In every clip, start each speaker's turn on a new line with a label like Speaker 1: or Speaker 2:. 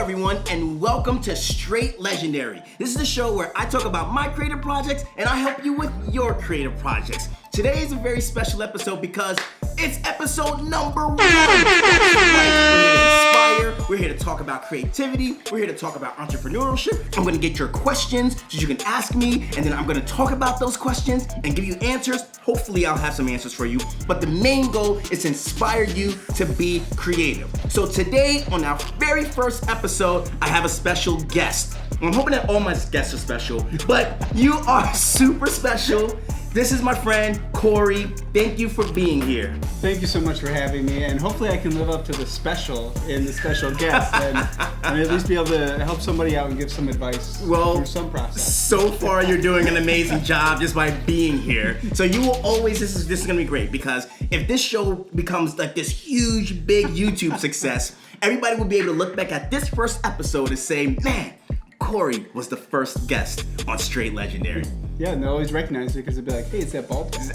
Speaker 1: everyone, and welcome to Str8 Legendary. This is the show where I talk about my creative projects and I help you with your creative projects. Today is a very special episode because it's episode number 1. We're here to inspire, we're here to talk about creativity, we're here to talk about entrepreneurship. I'm gonna get your questions so you can ask me, and then I'm gonna talk about those questions and give you answers. Hopefully I'll have some answers for you, but the main goal is to inspire you to be creative. So today, on our very first episode, I have a special guest. I'm hoping that all my guests are special, but you are super special. This is my friend, Corey. Thank you for being here.
Speaker 2: Thank you so much for having me, and hopefully I can live up to the special in the special guest and at least be able to help somebody out and give some advice through some process.
Speaker 1: So far you're doing an amazing job just by being here. So you will always, this is gonna be great, because if this show becomes like this huge, big YouTube success, everybody will be able to look back at this first episode and say, man, Corey was the first guest on Str8 Legendary.
Speaker 2: Yeah, and they always recognize it because they'd be like, hey, it's that bald guy.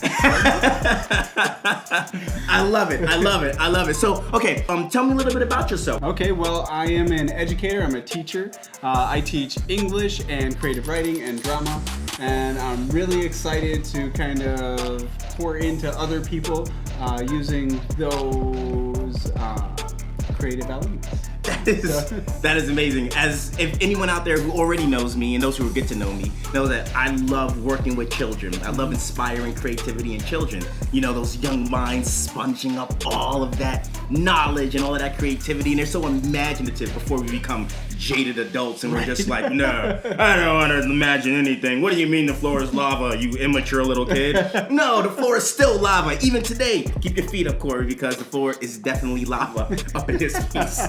Speaker 1: I love it. So, okay, tell me a little bit about yourself.
Speaker 2: Okay, well, I am an educator. I'm a teacher. I teach English and creative writing and drama, and I'm really excited to kind of pour into other people using those creative elements.
Speaker 1: That is amazing. As if anyone out there who already knows me and those who get to know me know that I love working with children. I love inspiring creativity in children. You know, those young minds sponging up all of that knowledge and all of that creativity, and they're so imaginative before we become jaded adults and we're just like, no, I don't want to imagine anything. What do you mean the floor is lava, you immature little kid? No, the floor is still lava. Even today, keep your feet up, Corey, because the floor is definitely lava up in this piece.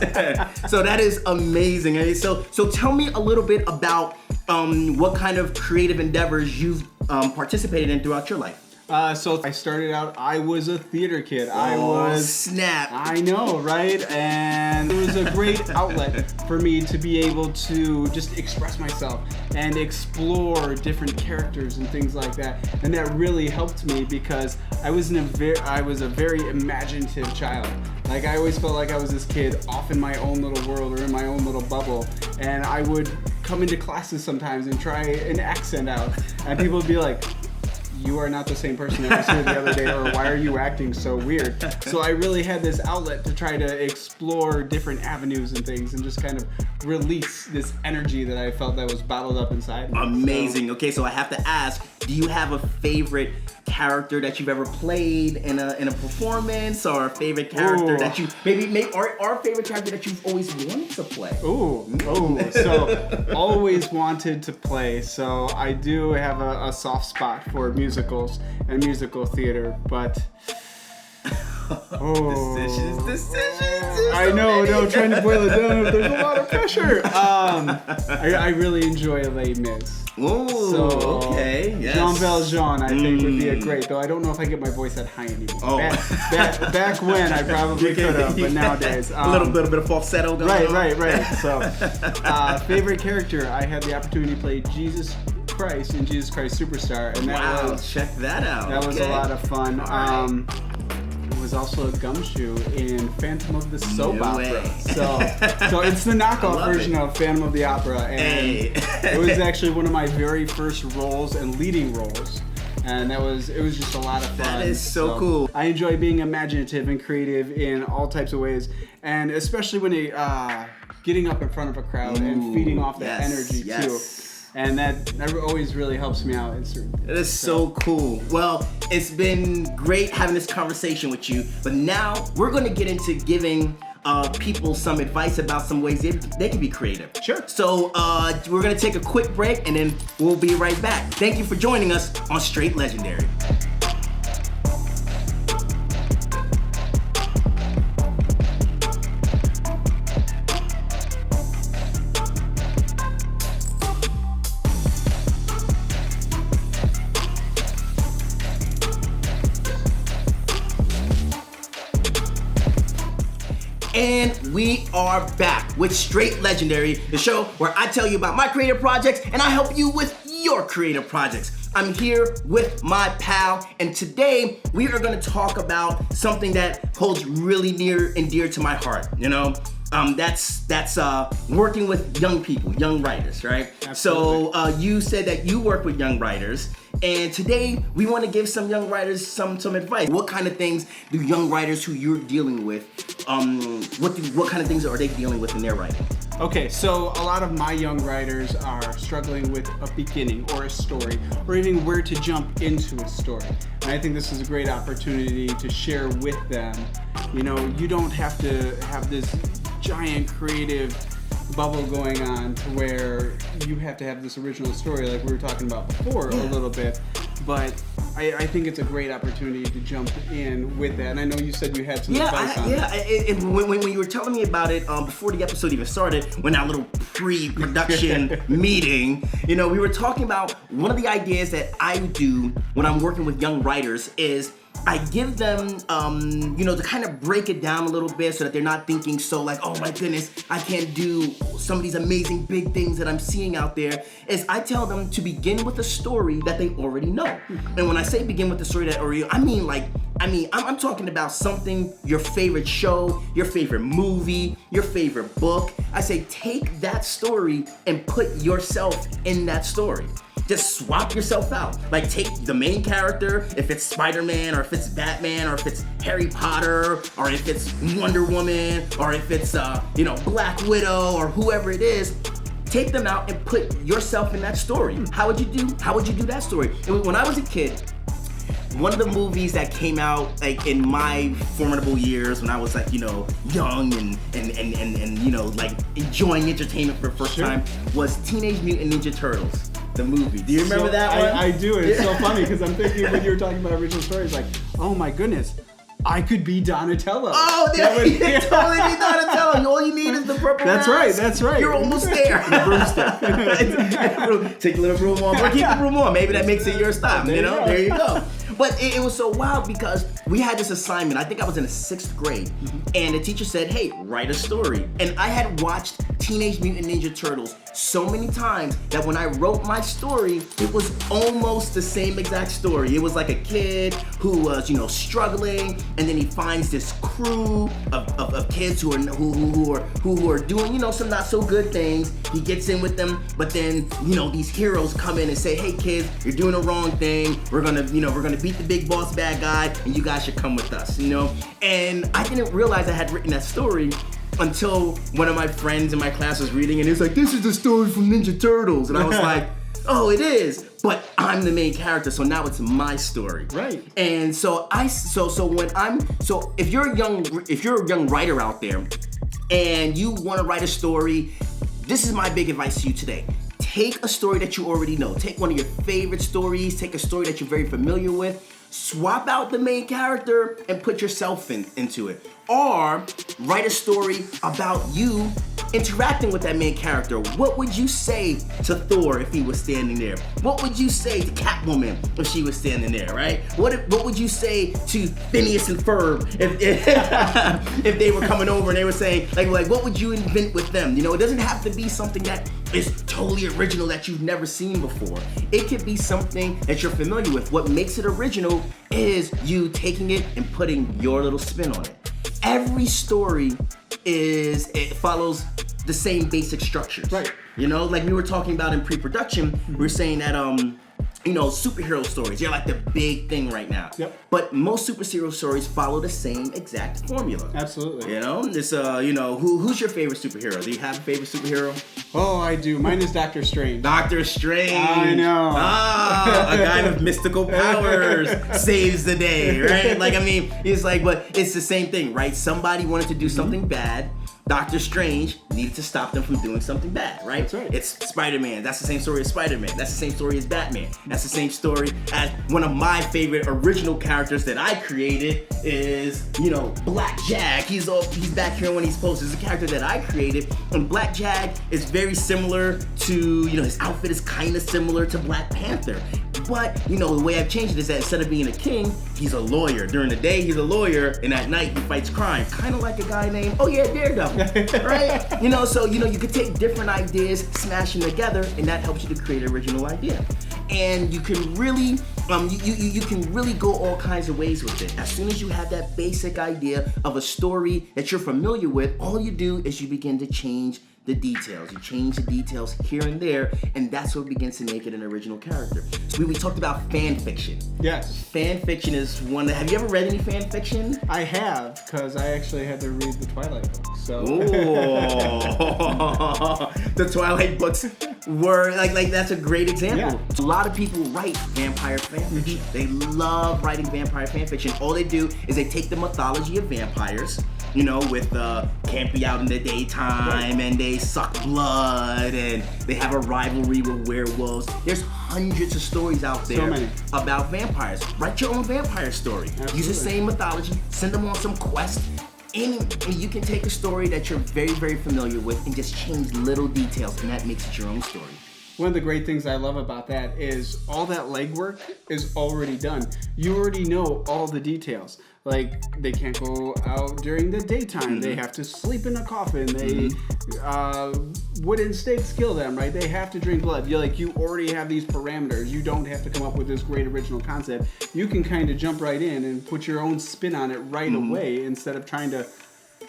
Speaker 1: So that is amazing. So tell me a little bit about what kind of creative endeavors you've participated in throughout your life.
Speaker 2: So I started out, I was a theater kid.
Speaker 1: Snap.
Speaker 2: I know, right? And it was a great outlet for me to be able to just express myself and explore different characters and things like that. And that really helped me because I was a very imaginative child. Like, I always felt like I was this kid off in my own little world or in my own little bubble. And I would come into classes sometimes and try an accent out. And people would be like, you are not the same person that was here the other day, or why are you acting so weird? So I really had this outlet to try to explore different avenues and things and just kind of release this energy that I felt that was bottled up inside me.
Speaker 1: Amazing. Okay, so I have to ask, do you have a favorite character that you've ever played in a performance, or a favorite character that you or a favorite character that you've always wanted to play?
Speaker 2: So always wanted to play. So I do have a soft spot for musicals and musical theater, but
Speaker 1: Decisions.
Speaker 2: I know, trying to boil it down, there's a lot of pressure. I really enjoy Les Mis.
Speaker 1: Okay. Yes.
Speaker 2: Jean Valjean, I think, would be a great, though I don't know if I get my voice that high anymore. Back when I probably could have, but nowadays.
Speaker 1: A little bit of falsetto going on.
Speaker 2: Right. So, favorite character, I had the opportunity to play Jesus Christ in Jesus Christ Superstar, and
Speaker 1: check that out.
Speaker 2: That was a lot of fun. Was also a gumshoe in Phantom of the Soap Opera. So it's the knockoff version of Phantom of the Opera, and it was actually one of my very first roles and leading roles. And it was just a lot of fun.
Speaker 1: That is so cool.
Speaker 2: I enjoy being imaginative and creative in all types of ways, and especially when getting up in front of a crowd and feeding off that energy too. And that always really helps me out.
Speaker 1: That is so cool. Well, it's been great having this conversation with you, but now we're going to get into giving people some advice about some ways they can be creative.
Speaker 2: Sure.
Speaker 1: So we're going to take a quick break, and then we'll be right back. Thank you for joining us on Str8 Legendary. And we are back with Str8 Legendary, the show where I tell you about my creative projects and I help you with your creative projects. I'm here with my pal, and today we are going to talk about something that holds really near and dear to my heart. That's working with young people, young writers, right?
Speaker 2: Absolutely.
Speaker 1: So you said that you work with young writers, and today we want to give some young writers some advice. What kind of things do young writers who you're dealing with, what kind of things are they dealing with in their writing?
Speaker 2: Okay, so a lot of my young writers are struggling with a beginning or a story, or even where to jump into a story. And I think this is a great opportunity to share with them. You know, you don't have to have this giant creative bubble going on to where you have to have this original story like we were talking about before a little bit. But I think it's a great opportunity to jump in with that. And I know you said you had some advice on it.
Speaker 1: When you were telling me about it before the episode even started, when our little pre-production meeting, we were talking about one of the ideas that I do when I'm working with young writers is I give them, to kind of break it down a little bit so that they're not thinking so like, oh my goodness, I can't do some of these amazing big things that I'm seeing out there, is I tell them to begin with a story that they already know. And when I say begin with the story that already, I'm talking about something, your favorite show, your favorite movie, your favorite book. I say take that story and put yourself in that story. Just swap yourself out. Like take the main character, if it's Spider-Man or if it's Batman or if it's Harry Potter or if it's Wonder Woman or if it's Black Widow or whoever it is. Take them out and put yourself in that story. How would you do that story? When I was a kid, one of the movies that came out like in my formidable years when I was like, young and like enjoying entertainment for the first time was Teenage Mutant Ninja Turtles. The movie. Do you remember that one?
Speaker 2: I do. It's so funny because I'm thinking when you were talking about original stories, like, oh my goodness, I could be Donatello.
Speaker 1: Oh, you could totally be Donatello. All you need is the purple
Speaker 2: That's
Speaker 1: mask.
Speaker 2: right. That's right.
Speaker 1: You're almost there. The broomstick. Take a little broom on. Or keep the broom on. Maybe that makes it your style. There you go. But it was so wild because we had this assignment. I think I was in the 6th grade. And the teacher said, hey, write a story. And I had watched Teenage Mutant Ninja Turtles so many times that when I wrote my story, it was almost the same exact story. It was like a kid who was, struggling, and then he finds this crew of kids who are doing, some not so good things. He gets in with them, but then, these heroes come in and say, hey kids, you're doing the wrong thing. We're gonna beat the big boss bad guy, and you guys should come with us, And I didn't realize I had written that story until one of my friends in my class was reading, and he was like, this is the story from Ninja Turtles. And I was like, oh, it is, but I'm the main character, so now it's my story.
Speaker 2: Right.
Speaker 1: And so if you're a young writer out there and you want to write a story, this is my big advice to you today. Take a story that you already know. Take one of your favorite stories, take a story that you're very familiar with, swap out the main character and put yourself into it. Or write a story about you interacting with that main character. What would you say to Thor if he was standing there? What would you say to Catwoman if she was standing there, right? What would you say to Phineas and Ferb if they were coming over and they were saying, like what would you invent with them? It doesn't have to be something that is totally original that you've never seen before. It could be something that you're familiar with. What makes it original is you taking it and putting your little spin on it. Every story it follows the same basic structures.
Speaker 2: Right.
Speaker 1: Like we were talking about in pre-production, we were saying that superhero stories, they're like the big thing right now.
Speaker 2: Yep.
Speaker 1: But most superhero stories follow the same exact formula.
Speaker 2: Absolutely.
Speaker 1: This who's your favorite superhero? Do you have a favorite superhero?
Speaker 2: Oh, I do. Mine is Dr. Strange.
Speaker 1: Dr. Strange.
Speaker 2: I know.
Speaker 1: A guy with mystical powers saves the day, right? It's like, but it's the same thing, right? Somebody wanted to do something bad. Doctor Strange needed to stop them from doing something bad, right?
Speaker 2: That's right.
Speaker 1: It's Spider-Man. That's the same story as Spider-Man. That's the same story as Batman. That's the same story as one of my favorite original characters that I created is, Black Jag. He's back here when he's supposed to. It's a character that I created. And Black Jag is very similar to, his outfit is kind of similar to Black Panther. But, the way I've changed it is that instead of being a king, he's a lawyer. During the day, he's a lawyer, and at night, he fights crime. Kind of like a guy named, Daredevil, right? So, you could take different ideas, smash them together, and that helps you to create an original idea. and you can really you can really go all kinds of ways with it. As soon as you have that basic idea of a story that you're familiar with, all you do is you begin to change the details. You change the details here and there, and that's what begins to make it an original character. So we talked about fan fiction.
Speaker 2: Yes.
Speaker 1: Fan fiction is one that, have you ever read any fan fiction?
Speaker 2: I have, because I actually had to read the Twilight books. So.
Speaker 1: The Twilight books were like that's a great example.
Speaker 2: Yeah.
Speaker 1: A lot of people write vampire fan fiction. They love writing vampire fan fiction. All they do is they take the mythology of vampires, you know, with can't be out in the daytime, and they suck blood, and they have a rivalry with werewolves. There's hundreds of stories out there about vampires. Write your own vampire story.
Speaker 2: Absolutely.
Speaker 1: Use the same mythology, send them on some quest, and you can take a story that you're very, very familiar with and just change little details, and that makes it your own story.
Speaker 2: One of the great things I love about that is all that legwork is already done. You already know all the details. Like, they can't go out during the daytime. They have to sleep in a coffin. They wooden stakes kill them, right? They have to drink blood. You already have these parameters. You don't have to come up with this great original concept. You can kind of jump right in and put your own spin on it right away, instead of trying to,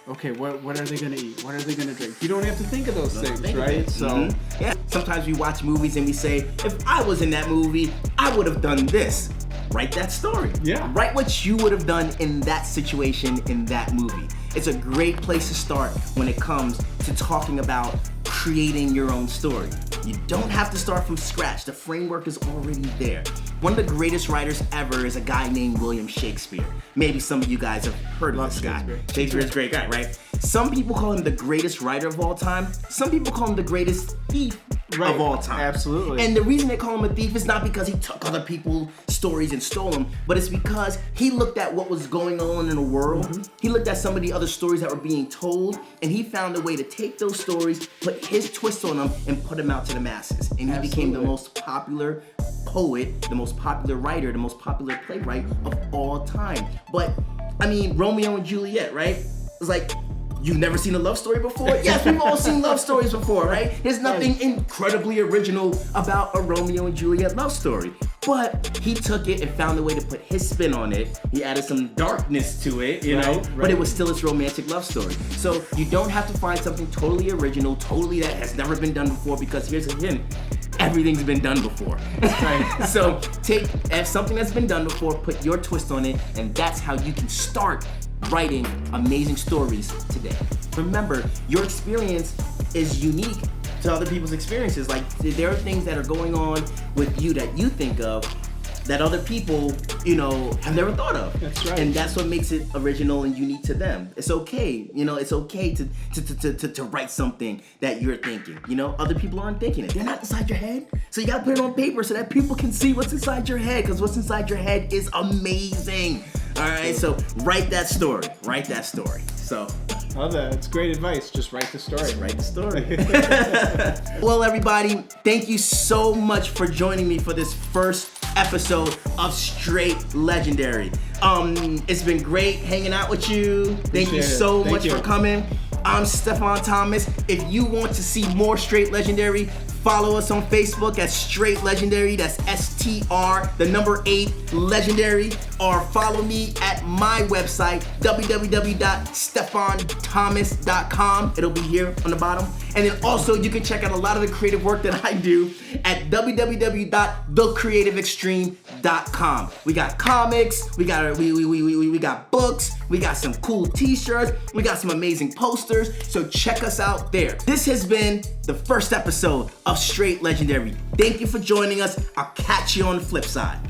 Speaker 2: okay, what are they gonna eat? What are they gonna drink? You don't have to think of those things, right? So
Speaker 1: yeah, sometimes we watch movies and we say, if I was in that movie, I would have done this. Write that story.
Speaker 2: Yeah.
Speaker 1: Write what you would have done in that situation, in that movie. It's a great place to start when it comes to talking about creating your own story. You don't have to start from scratch. The framework is already there. One of the greatest writers ever is a guy named William Shakespeare. Maybe some of you guys have heard of this guy. Shakespeare's a great guy, right? Some people call him the greatest writer of all time. Some people call him the greatest thief of all time.
Speaker 2: Absolutely.
Speaker 1: And the reason they call him a thief is not because he took other people's stories and stole them, but it's because he looked at what was going on in the world. He looked at some of the other stories that were being told, and he found a way to take those stories, put his twist on them, and put them out to the masses. And he became the most popular poet, the most popular writer, the most popular playwright of all time. But, I mean, Romeo and Juliet, right? It's like, you've never seen a love story before? Yes, we've all seen love stories before, right? There's nothing incredibly original about a Romeo and Juliet love story. But he took it and found a way to put his spin on it. He added some darkness to it, you know? But it was still his romantic love story. So you don't have to find something totally original, totally that has never been done before, because here's a hint. Everything's been done before. So take something that's been done before, put your twist on it, and that's how you can start writing amazing stories today. Remember, your experience is unique to other people's experiences. Like, there are things that are going on with you that you think of that other people, you know, have never thought of.
Speaker 2: That's right.
Speaker 1: And that's what makes it original and unique to them. It's okay, you know, it's okay to write something that you're thinking. You know, other people aren't thinking it. They're not inside your head. So you gotta put it on paper so that people can see what's inside your head, because what's inside your head is amazing. All right, so write that story. Write that story. So.
Speaker 2: Love that. It's great advice. Just write the story.
Speaker 1: Just write the story. Well, everybody, thank you so much for joining me for this first episode of Str8 Legendary. It's been great hanging out with you. Thank you so much for coming. I'm Stefan Thomas. If you want to see more Str8 Legendary, follow us on Facebook at Str8 Legendary. That's STR8 Legendary. Or follow me at my website, www.stephanthomas.com. It'll be here on the bottom. And then also you can check out a lot of the creative work that I do at www.thecreativeextreme.com. We got comics, we got books, we got some cool t-shirts, we got some amazing posters, so check us out there. This has been the first episode of Str8 Legendary. Thank you for joining us. I'll catch you on the flip side.